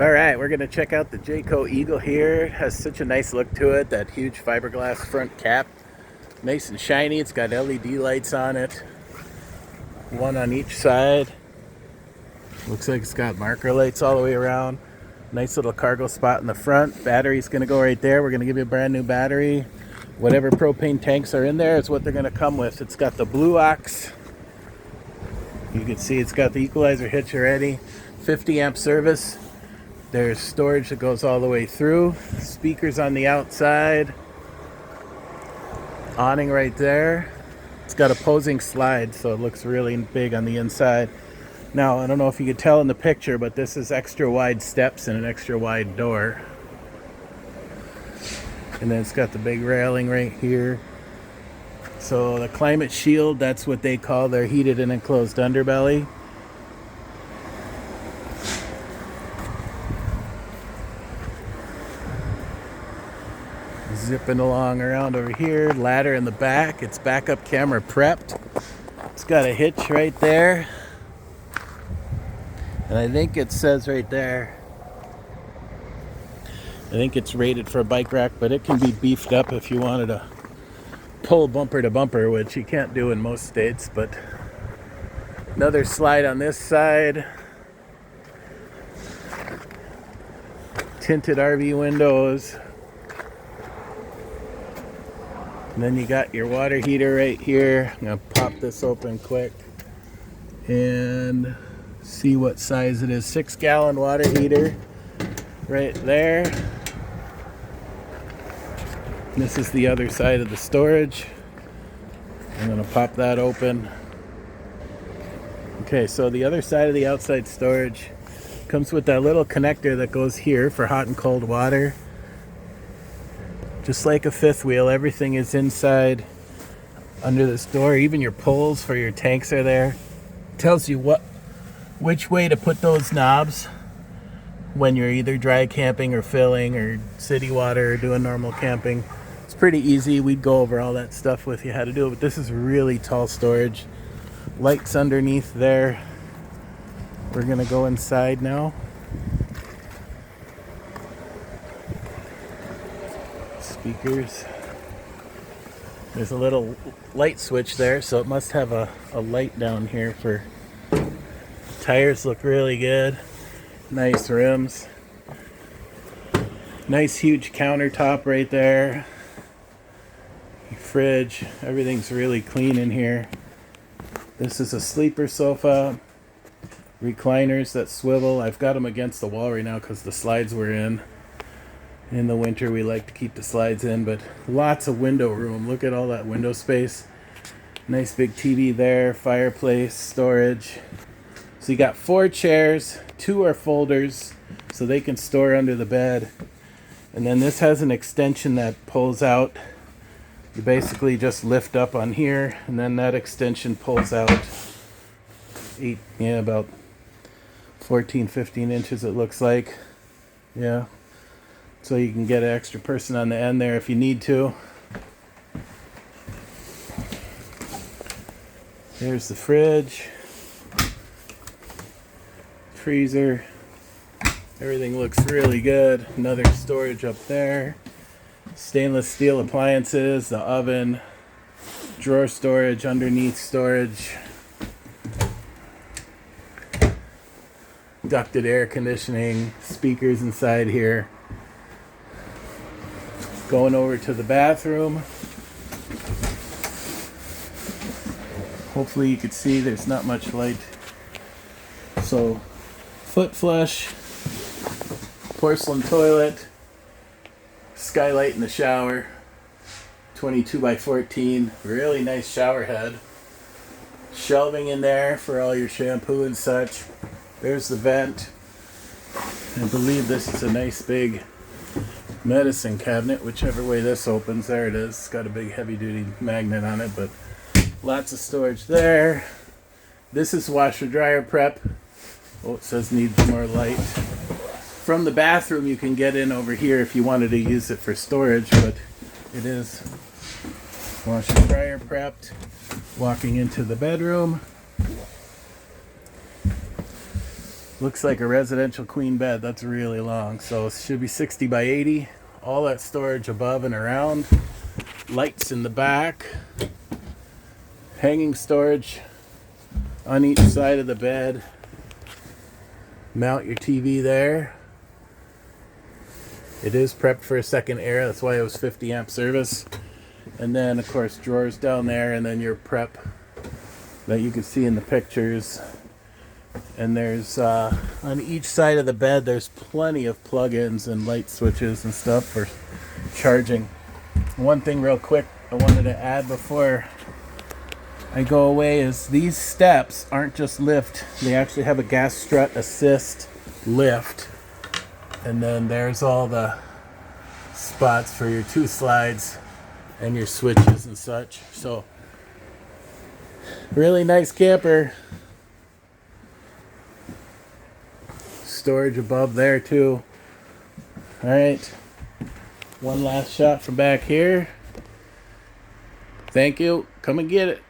All right, we're gonna check out the Jayco Eagle here. It has such a nice look to it, that huge fiberglass front cap. Nice and shiny, it's got LED lights on it. One on each side. Looks like it's got marker lights all the way around. Nice little cargo spot in the front. Battery's gonna go right there. We're gonna give you a brand new battery. Whatever propane tanks are in there is what they're gonna come with. It's got the blue ox. You can see it's got the Equalizer hitch already. 50 amp service. There's storage that goes all the way through. Speakers on the outside. Awning right there. It's got opposing slides, so it looks really big on the inside. Now, I don't know if you could tell in the picture, but this is extra wide steps and an extra wide door. And then it's got the big railing right here. So the climate shield, that's what they call their heated and enclosed underbelly. Zipping along around over here. Ladder in the back. It's backup camera prepped. It's got a hitch right there. And I think it says right there, I think it's rated for a bike rack, but it can be beefed up if you wanted to pull bumper to bumper, which you can't do in most states. But another slide on this side. Tinted RV windows. And then you got your water heater right here. I'm gonna pop this open quick and see what size it is. 6-gallon water heater right there. This is the other side of the storage. I'm gonna pop that open. Okay, so the other side of the outside storage comes with that little connector that goes here for hot and cold water. Just like a fifth wheel, everything is inside under this door. Even your poles for your tanks are there. It tells you which way to put those knobs when you're either dry camping or filling or city water or doing normal camping. It's pretty easy. We'd go over all that stuff with you, how to do it, but this is really tall storage. Lights underneath there. We're gonna go inside now. Speakers. There's a little light switch there, so it must have a light down here for tires. Look really good. Nice rims. Nice huge countertop right there. Fridge. Everything's really clean in here. This is a sleeper sofa. Recliners that swivel. I've got them against the wall right now because the slides were in. In the winter, we like to keep the slides in, but lots of window room. Look at all that window space. Nice big TV there, fireplace, storage. So you got 4 chairs, 2 are folders, so they can store under the bed. And then this has an extension that pulls out. You basically just lift up on here, and then that extension pulls out about 14, 15 inches it looks like. Yeah. So you can get an extra person on the end there if you need to. There's the fridge. Freezer. Everything looks really good. Another storage up there. Stainless steel appliances, the oven, drawer storage, underneath storage. Ducted air conditioning, speakers inside here. Going over to the bathroom. Hopefully you can see there's not much light. So, foot flush, porcelain toilet, skylight in the shower, 22 by 14, really nice shower head. Shelving in there for all your shampoo and such. There's the vent. I believe this is a nice big medicine cabinet, whichever way this opens. There it is. It's got a big heavy duty magnet on it, but lots of storage there. This is washer dryer prep. Oh, it says needs more light. From the bathroom you can get in over here if you wanted to use it for storage, but it is washer dryer prepped. Walking into the bedroom. Looks like a residential queen bed. That's really long. So it should be 60 by 80. All that storage above and around. Lights in the back. Hanging storage on each side of the bed. Mount your TV there. It is prepped for a second air. That's why it was 50 amp service. And then, of course, drawers down there, and then your prep that you can see in the pictures. And there's, on each side of the bed, there's plenty of plug-ins and light switches and stuff for charging. One thing real quick I wanted to add before I go away is these steps aren't just lift. They actually have a gas strut assist lift. And then there's all the spots for your 2 slides and your switches and such. So, really nice camper. Storage above there too. Alright. One last shot from back here. Thank you. Come and get it.